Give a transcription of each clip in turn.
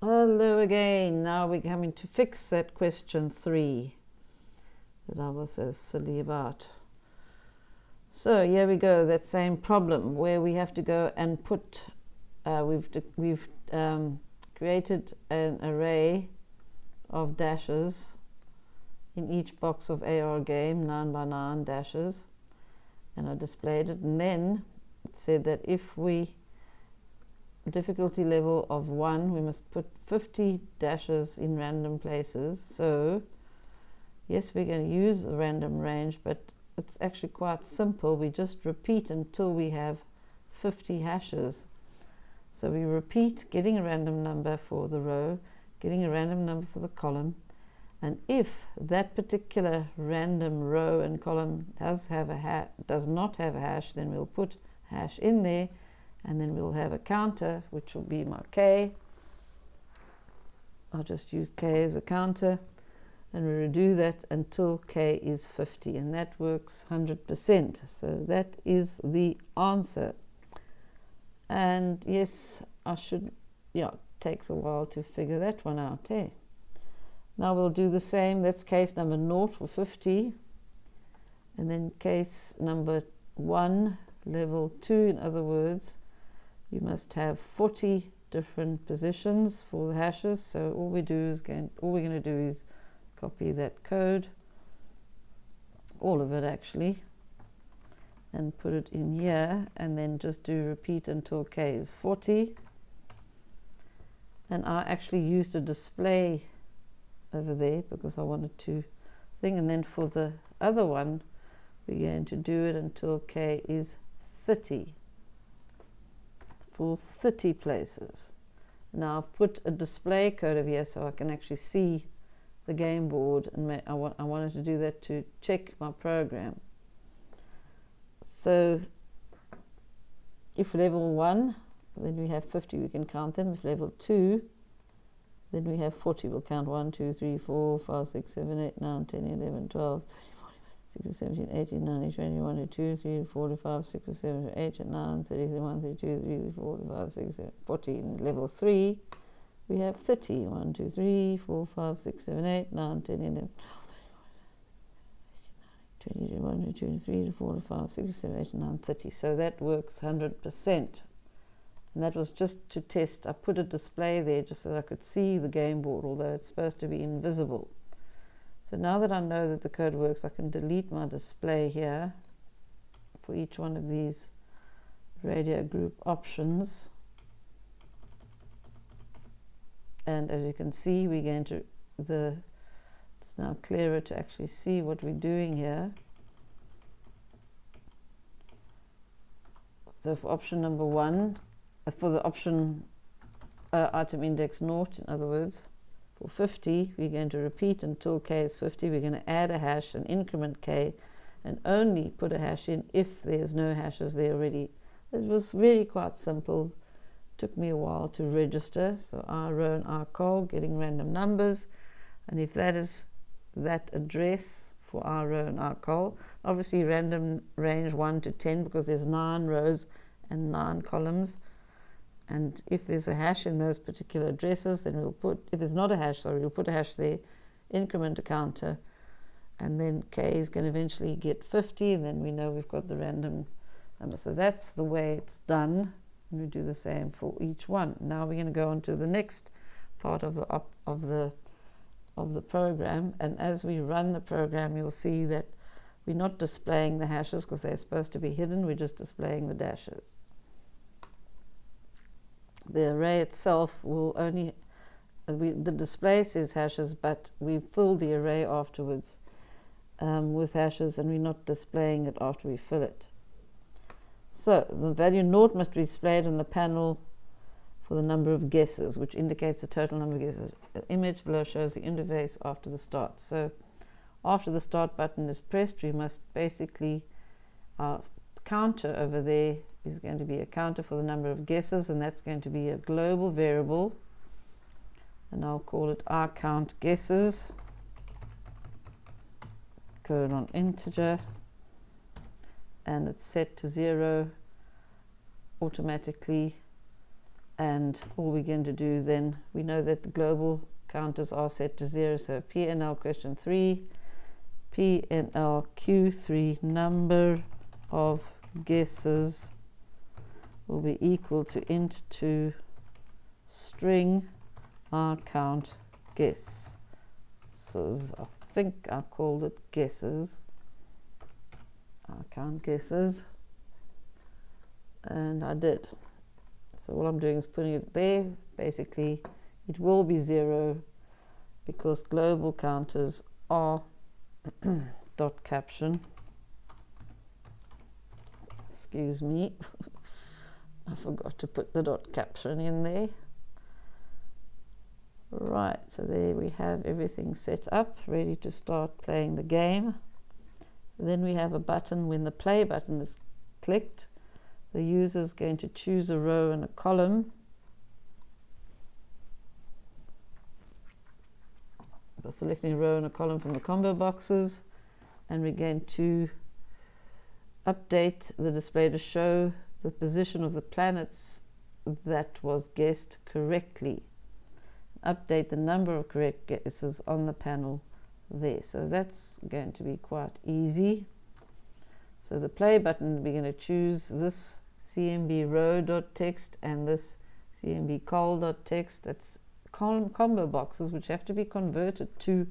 Hello again. Now we're coming to fix that question 3 that I was so silly about. So here we go, that same problem where we have to go and put, we've created an array of dashes in each box of AR game, 9 by 9 dashes, and I displayed it, and then it said that if we difficulty level of 1, we must put 50 dashes in random places. So yes, we're going to use a random range, but it's actually quite simple. We just repeat until we have 50 hashes. So we repeat, getting a random number for the row, getting a random number for the column, and if that particular random row and column does not have a hash, then we'll put hash in there, and then we'll have a counter, which will be my k. I'll just use k as a counter, and we'll do that until k is 50, and that works 100%. So that is the answer. And yes, it takes a while to figure that one out, eh? Now we'll do the same. That's case number 0 for 50, and then case number 1, level 2, in other words, you must have 40 different positions for the hashes. So all we're going to do is copy that code, all of it actually, and put it in here, and then just do repeat until k is 40. And I actually used a display over there because I wanted to think, and then for the other one we're going to do it until k is 30 for 30 places. Now I've put a display code over here so I can actually see the game board, and I wanted to do that to check my program. So if level 1, then we have 50, we can count them. If level 2, then we have 40, we'll count 1, 2, 3, 4, 5, 6, 7, 8, 9, 10, 11, 12, 13, 14, 16, 17, 18, 19, 20, 21, 22, 23, 4, 5, 6, 7, 8, 9, 30, 31, 32, 33, 4, 5, 6, 7, 14. Level 3, we have 30. 1, 2, 3, 4, 5, 6, 7, 8, 9, 10, 11, 12, 13, 14, 15, 16, 17, 18, 19, 20, 21, 22, 23, 4, 5, 6, 7, 8, 9, 30. So that works 100%. And that was just to test. I put a display there just so that I could see the game board, although it's supposed to be invisible. So now that I know that the code works, I can delete my display here for each one of these radio group options. And as you can see, we're going to, it's now clearer to actually see what we're doing here. So for option number 1, for the option item index 0, in other words, for 50, we're going to repeat until k is 50. We're going to add a hash and increment k, and only put a hash in if there's no hashes there already. It was really quite simple. Took me a while to register. So our row and our col, getting random numbers, and if that is that address for our row and our col, obviously random range 1 to 10 because there's 9 rows and 9 columns. And if there's a hash in those particular addresses, then we'll put, if there's not a hash, sorry, we'll put a hash there, increment a counter, and then k is going to eventually get 50, and then we know we've got the random number. So that's the way it's done, and we do the same for each one. Now we're going to go on to the next part of the program, and as we run the program, you'll see that we're not displaying the hashes because they're supposed to be hidden. We're just displaying the dashes. The array itself will only, the display says hashes, but we fill the array afterwards with hashes, and we're not displaying it after we fill it. So the value 0 must be displayed in the panel for the number of guesses, which indicates the total number of guesses. The image below shows the interface after the start. So after the start button is pressed, we must basically, our counter over there is going to be a counter for the number of guesses, and that's going to be a global variable, and I'll call it our count guesses, colon integer, and it's set to 0 automatically, and all we're going to do then, we know that the global counters are set to 0, so PNL question 3, PNL Q3 number of guesses will be equal to int2 string R count guesses. I think I called it guesses. R count guesses, and I did. So all I'm doing is putting it there. Basically it will be 0 because global counters are dot caption. Excuse me. I forgot to put the dot caption in there. Right, so there we have everything set up, ready to start playing the game. Then we have a button. When the play button is clicked, the user is going to choose a row and a column. By selecting a row and a column from the combo boxes, and we're going to update the display to show the position of the planets that was guessed correctly. Update the number of correct guesses on the panel there. So that's going to be quite easy. So the play button, we're going to choose this CMB row.txt and this CMB col.txt. That's combo boxes which have to be converted to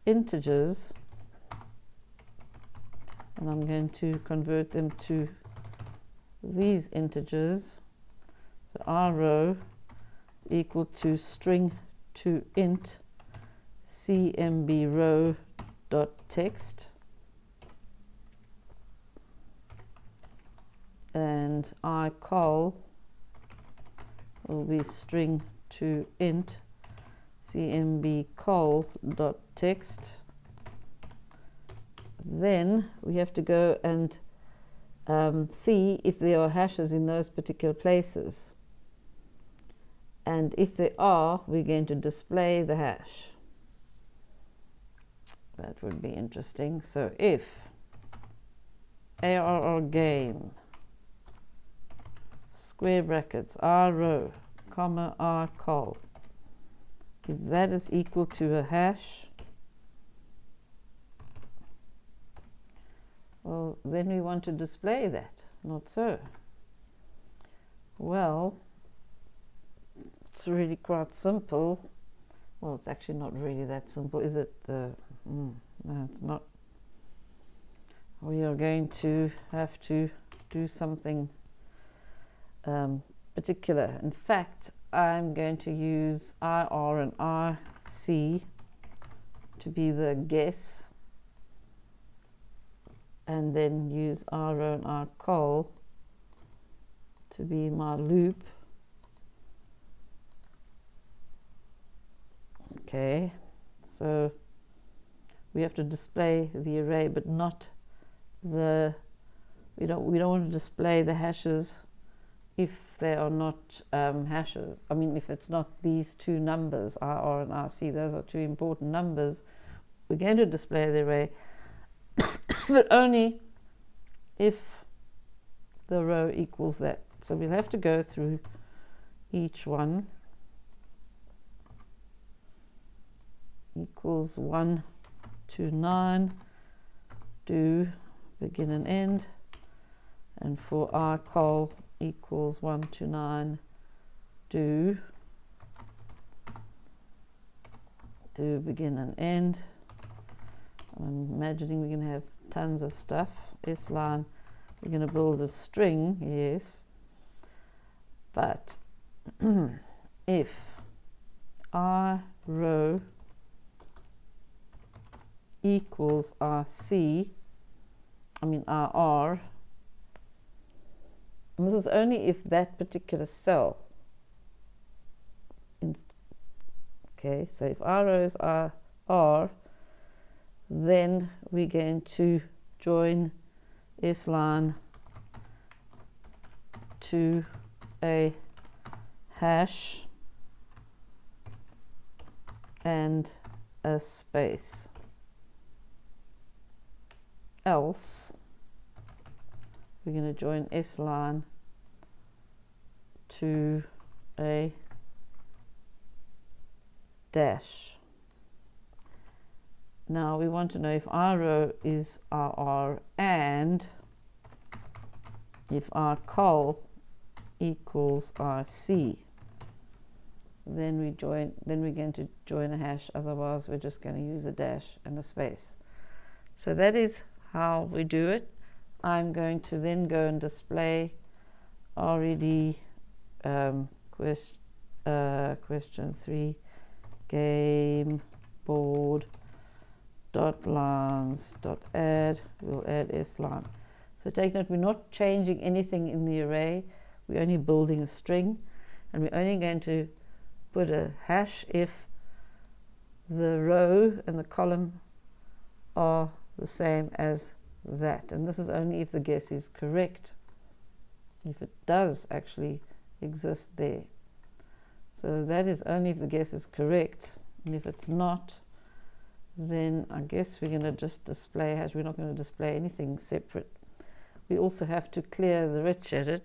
integers, and I'm going to convert them to these integers. So our row is equal to string to int CMB row.txt, and I col will be string to int CMB col.txt. Then we have to go and see if there are hashes in those particular places, and if there are, we're going to display the hash. That would be interesting. So if ARR game square brackets R row comma R col, if that is equal to a hash, well, then we want to display that. Not so. Well, it's really quite simple. Well, it's actually not really that simple, is it? No, it's not. We are going to have to do something particular. In fact, I'm going to use IR and RC to be the guess, and then use R and R col to be my loop. Okay, so we have to display the array, but not the, we don't want to display the hashes if they are not hashes. I mean, if it's not these two numbers, RR and RC, those are two important numbers. We're going to display the array, but only if the row equals that. So we'll have to go through each one. Equals 1 to 9, do begin and end, and for R col equals 1 to 9, do begin and end. I'm imagining we're going to have tons of stuff. S line, we're going to build a string, yes, but if R row equals RC, I mean RR, and this is only if that particular cell, okay, so if R rows are R, then we're going to join S line to a hash and a space. Else, we're going to join S line to a dash. Now we want to know if our row is our and if our col equals RC. Then we're going to join a hash, otherwise we're just going to use a dash and a space. So that is how we do it. I'm going to then go and display already question 3 game board dot lines dot add. We'll add s line. So take note, we're not changing anything in the array, we're only building a string, and we're only going to put a hash if the row and the column are the same as that, and this is only if the guess is correct, if it does actually exist there. So that is only if the guess is correct, and if it's not, then I guess we're going to just display a hash. We're not going to display anything separate. We also have to clear the rich edit.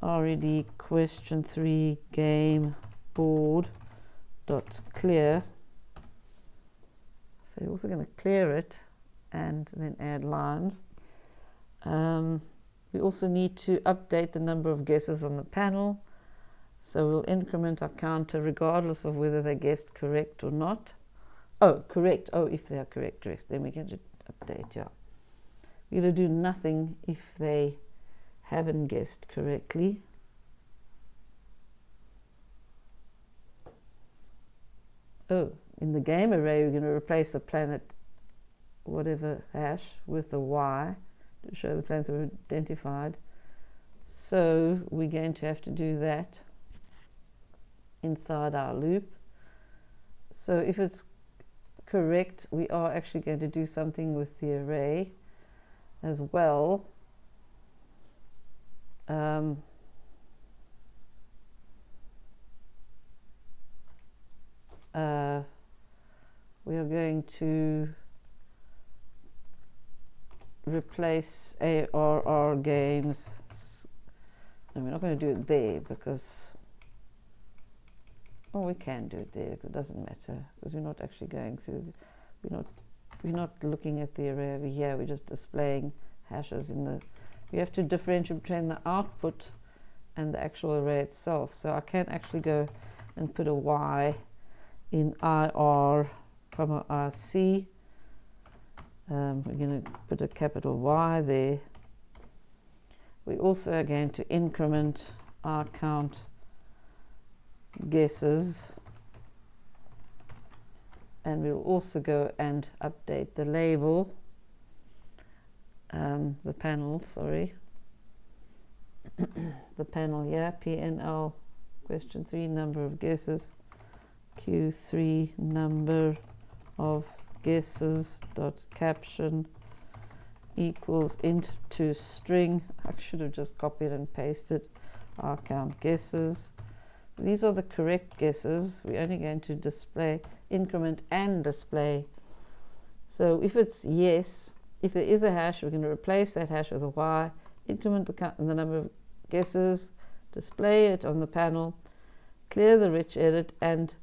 Already question 3 game board dot clear. So we're also going to clear it and then add lines. We also need to update the number of guesses on the panel. So we'll increment our counter regardless of whether they guessed correct or not. Oh, correct. Oh, if they are correct, then we're going to update, yeah. We're going to do nothing if they haven't guessed correctly. Oh, in the game array, we're going to replace the planet whatever hash with a y to show the planets were identified. So we're going to have to do that inside our loop. So if it's correct, we are actually going to do something with the array as well. We are going to replace ARR games. No, we're not going to do it there because, well, we can do it there because it doesn't matter, because we're not actually going through we're not looking at the array over here, we're just displaying hashes in the, we have to differentiate between the output and the actual array itself. So I can actually go and put a y in IR, RC. We're going to put a capital Y there. We also are going to increment our count guesses, and we'll also go and update the label, the panel, sorry, the panel here, PNL question 3 number of guesses, Q3 number of guesses dot caption equals int to string. I should have just copied and pasted our count guesses. These are the correct guesses. We're only going to display, increment and display. So if it's yes, if there is a hash, we're going to replace that hash with a y, increment the count and the number of guesses, display it on the panel, clear the rich edit, and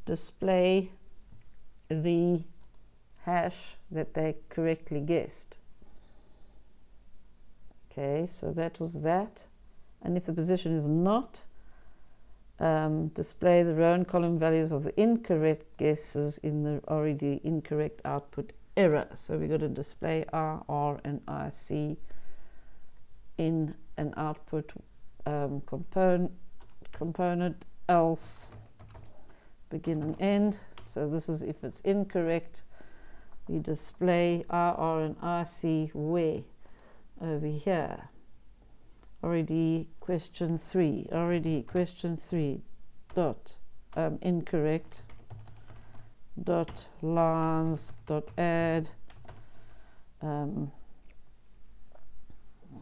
display the hash that they correctly guessed. Okay, so that was that. And if the position is not, display the row and column values of the incorrect guesses in the already incorrect output error. So we've got to display R, R, and RC in an output component, else begin and end. So this is if it's incorrect, we display R, R, and RC where? Over here. Already question 3 dot incorrect dot lines dot add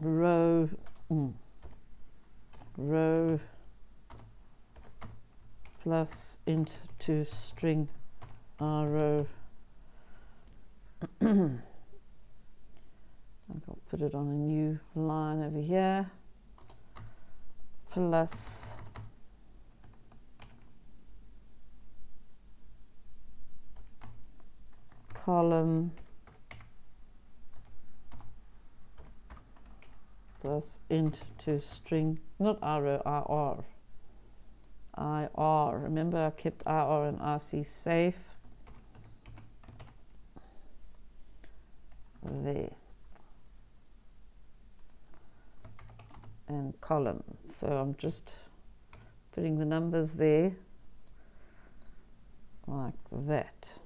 row plus int to string row. I'll put it on a new line over here. plus column plus int to string, not row, ir. Remember, I kept ir and rc safe. There. And column. So I'm just putting the numbers there like that.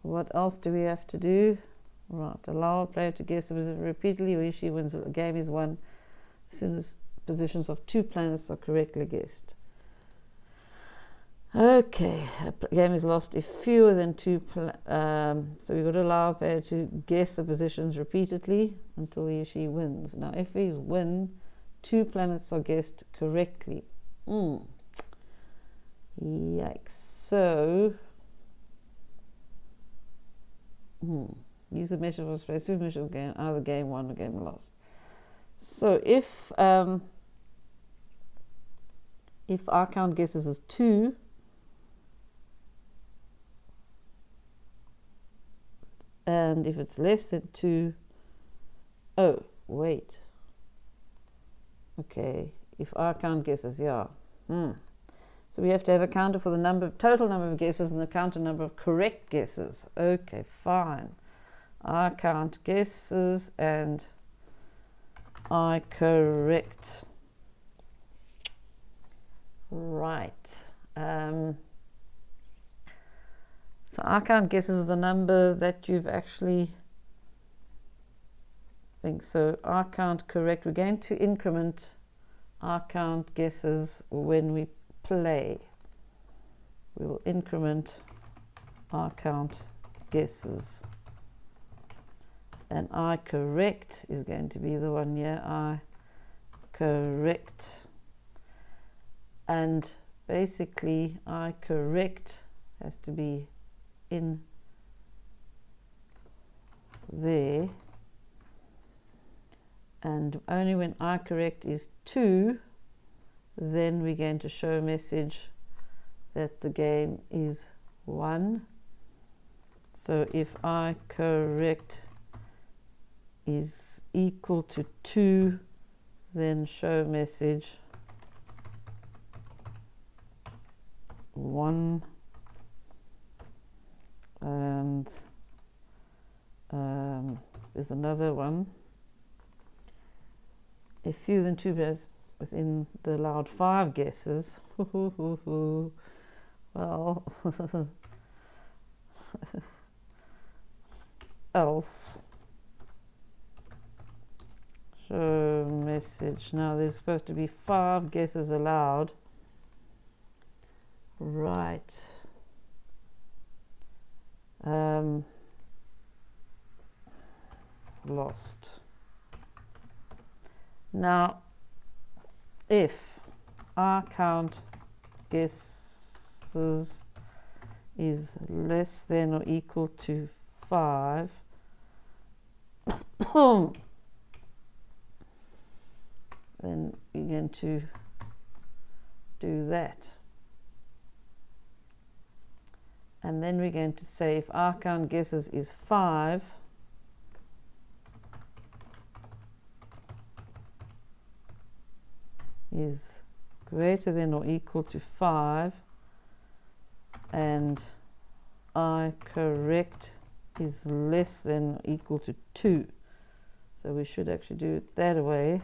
What else do we have to do? Right, allow a player to guess the position repeatedly or she wins. A game is won as soon as positions of 2 planets are correctly guessed. Okay, a game is lost if fewer than 2 so we've got to allow a player to guess the positions repeatedly until he or she wins. Now if we win, 2 planets are guessed correctly. Yikes. So use the measure for space to measure the game, either game won or game lost. So if our count guesses is 2, and if it's less than 2, oh wait, okay, if our count guesses, yeah, so we have to have a counter for the total number of guesses and the counter number of correct guesses. Okay, fine. I count guesses and I correct. Right. So I count guesses is the number that you've actually think. So I count correct. We're going to increment I count guesses when we play. We will increment I count guesses. And I correct is going to be the one here. I correct. And basically I correct has to be in there. And only when I correct is 2, then we're going to show a message that the game is won. So if I correct is equal to 2, then show message 1. And there's another one. If fewer than 2 pairs within the allowed 5 guesses, well, else show message. Now there's supposed to be 5 guesses allowed, right? Lost. Now if our count guesses is less than or equal to 5, then you're going to do that. And then we're going to say if our count guesses is 5, is greater than or equal to 5, and I correct is less than or equal to 2. So we should actually do it that way.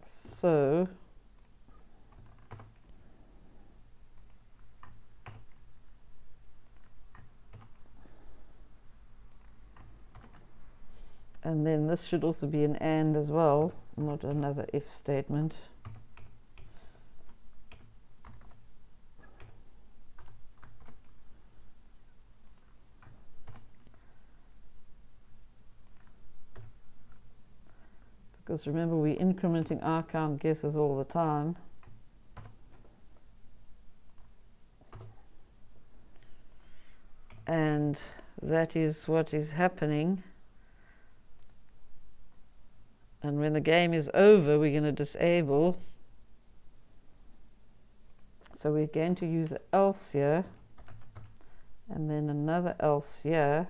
So and then this should also be an and as well, not another if statement. Because remember, we're incrementing our count guesses all the time. And that is what is happening. And when the game is over, we're going to disable. So we're going to use else here, and then another else here,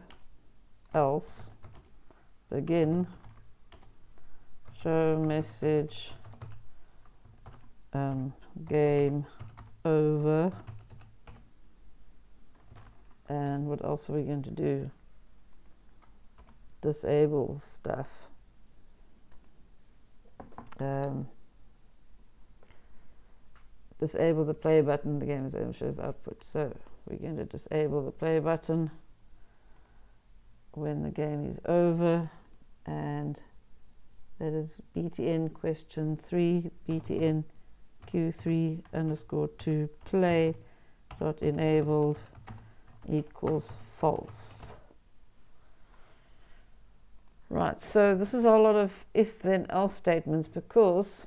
else, begin, show message, game over. And what else are we going to do? Disable stuff. Disable the play button. The game is over, shows output. So we're going to disable the play button when the game is over, and that is btn question 3 btn q3 underscore 2 play dot enabled equals false. Right, so this is a lot of if then else statements, because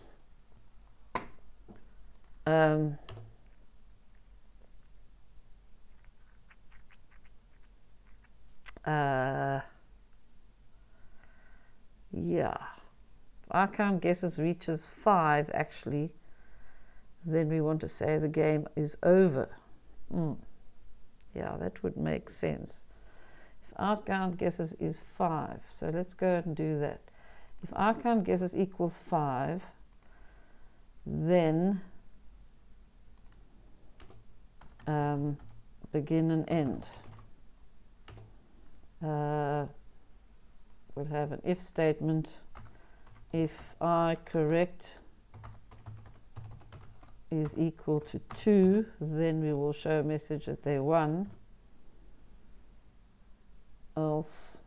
yeah, if our count guesses reaches 5 actually, then we want to say the game is over. Yeah, that would make sense. If our count guesses is 5, so let's go ahead and do that. If our count guesses equals 5, then begin and end. We'll have an if statement. If I correct is equal to 2, then we will show a message that they won. Else,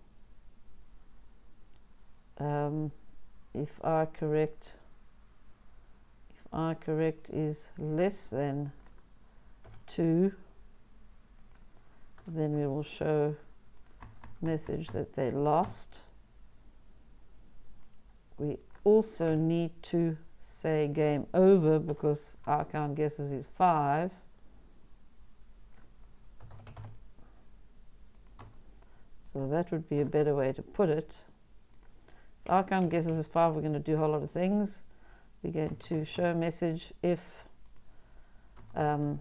if I correct is less than 2, then we will show message that they lost. We also need to say game over because our count guesses is 5. So that would be a better way to put it. If our count guesses is 5, we're going to do a whole lot of things. We're going to show a message if our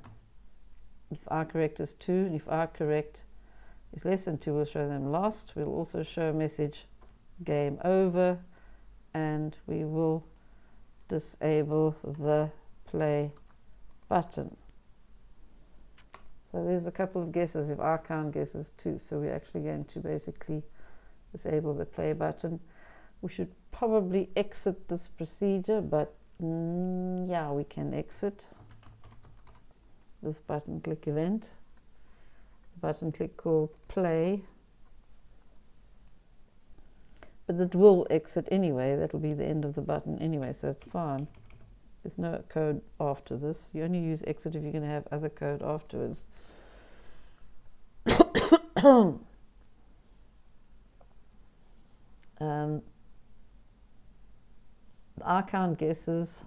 correct is 2, and if our correct is less than 2, we'll show them lost. We'll also show a message game over, and we will disable the play button. So there's a couple of guesses if our count guesses 2. So we're actually going to basically disable the play button. We should probably exit this procedure, but yeah, we can exit this button click event. Button click called play, but it will exit anyway. That'll be the end of the button anyway, so it's fine. There's no code after this. You only use exit if you're going to have other code afterwards. Our count guesses,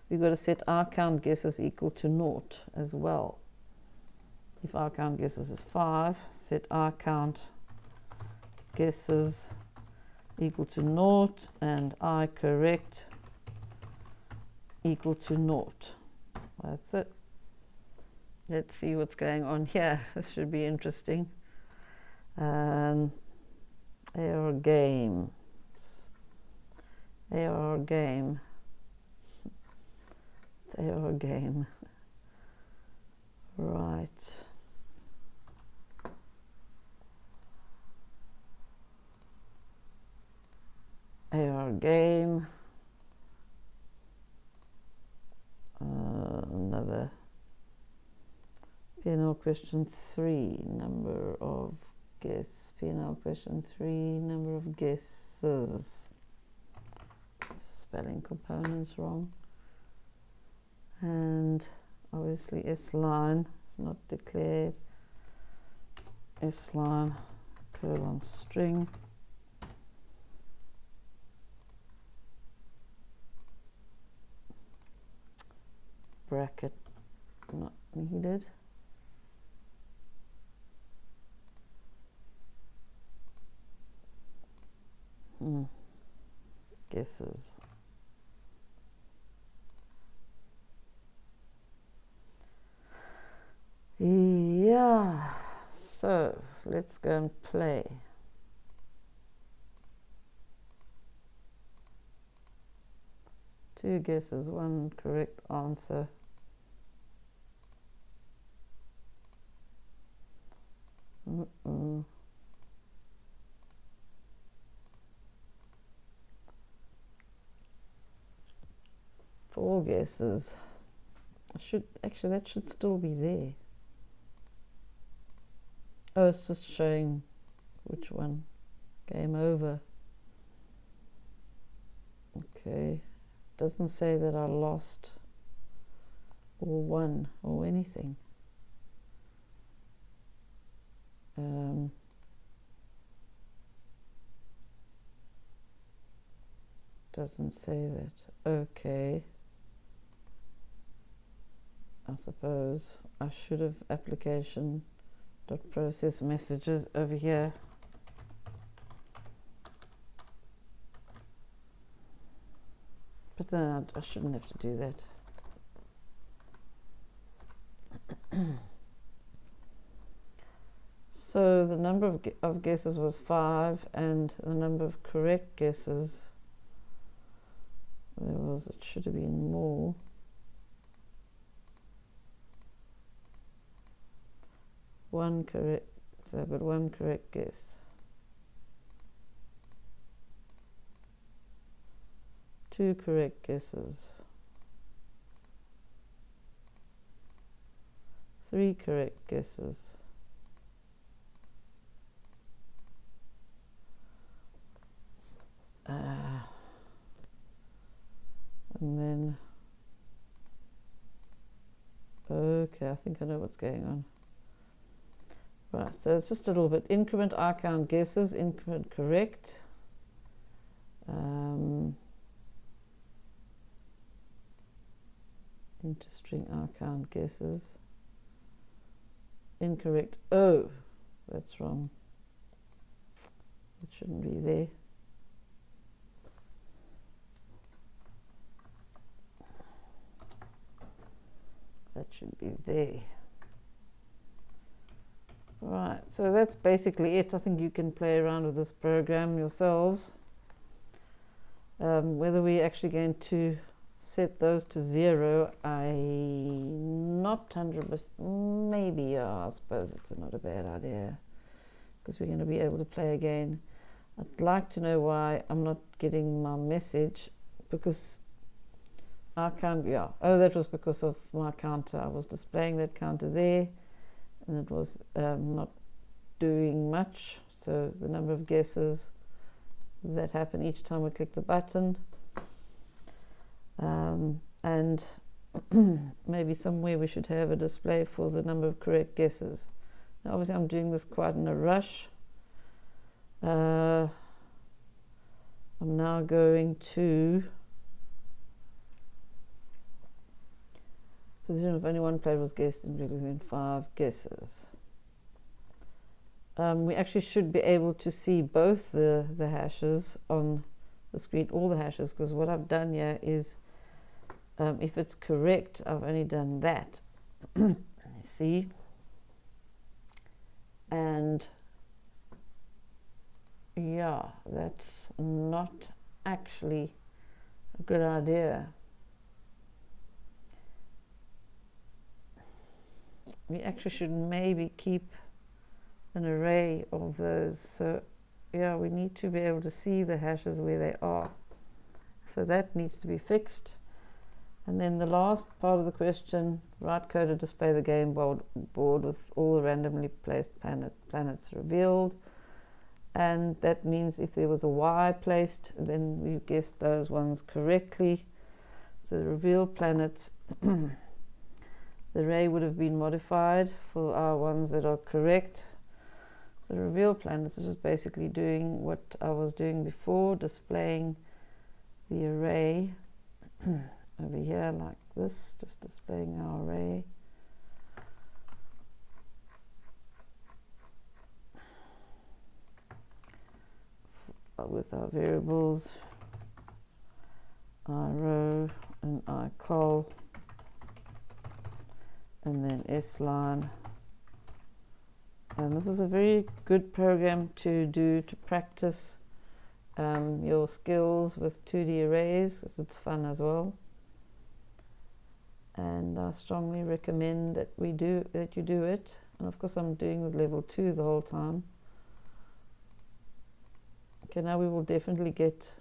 we've got to set our count guesses equal to 0 as well. If our count guesses is 5, set our count guesses equal to 0 and I correct equal to 0. That's it. Let's see what's going on here. This should be interesting. Error game. Error game. It's error game. Right. Error game. Another P&L question 3, number of guesses. P&L question 3, number of guesses. Spelling components wrong. And obviously S line is not declared. S line colon string. Bracket not needed. guesses. Yeah, so let's go and play. Two guesses, one correct answer. Four guesses. Actually that should still be there. Oh, it's just showing which one. Game over. Okay. Doesn't say that I lost or won or anything. Doesn't say that. Okay. I suppose I should have application.process messages over here. But then I shouldn't have to do that. So the number of guesses was 5, and the number of correct guesses, it should have been more. One correct, so I've got one correct guess. Two correct guesses. 3 correct guesses. And then, okay, I think I know what's going on. Right, so it's just a little bit. Increment I count guesses, increment correct. Into string I count guesses. Incorrect. Oh, that's wrong. It shouldn't be there. That should be there. Right, so that's basically it. I think you can play around with this program yourselves. Whether we're actually going to set those to 0, I'm not 100%. Maybe, I suppose it's not a bad idea, because we're going to be able to play again. I'd like to know why I'm not getting my message, because I can't, oh, that was because of my counter. I was displaying that counter there, and it was not doing much. So the number of guesses that happen each time we click the button, and maybe somewhere we should have a display for the number of correct guesses. Now obviously I'm doing this quite in a rush. I'm now going to position of only one player was guessed within 5 guesses. We actually should be able to see both the hashes on the screen, all the hashes, because what I've done here is, if it's correct, I've only done that. See? And yeah, that's not actually a good idea. We actually should maybe keep an array of those. So yeah, we need to be able to see the hashes where they are. So that needs to be fixed. And then the last part of the question, write code to display the game board with all the randomly placed planets revealed. And that means if there was a Y placed, then we guessed those ones correctly. So the revealed planets, the array would have been modified for our ones that are correct. So reveal planets is just basically doing what I was doing before, displaying the array over here like this, just displaying our array. With our variables, I row and I col, and then S line. And this is a very good program to do to practice your skills with 2D arrays, because it's fun as well. And I strongly recommend that you do it. And of course I'm doing with level 2 the whole time. Okay, now we will definitely get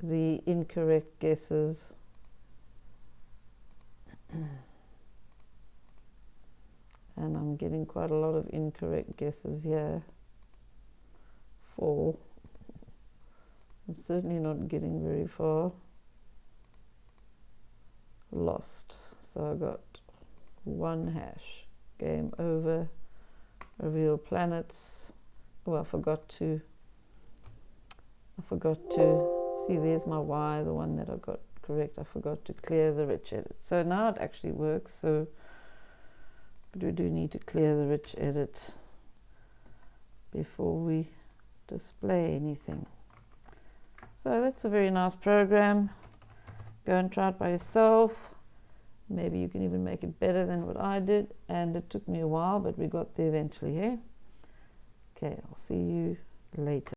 the incorrect guesses. And I'm getting quite a lot of incorrect guesses here. 4. I'm certainly not getting very far. Lost. So I got 1 hash. Game over. Reveal planets. Oh, I forgot to see, there's my Y, the one that I got correct. I forgot to clear the rich edit. So now it actually works. So but we do need to clear the rich edit before we display anything. So that's a very nice program. Go and try it by yourself. Maybe you can even make it better than what I did. And it took me a while, but we got there eventually, yeah? Okay, I'll see you later.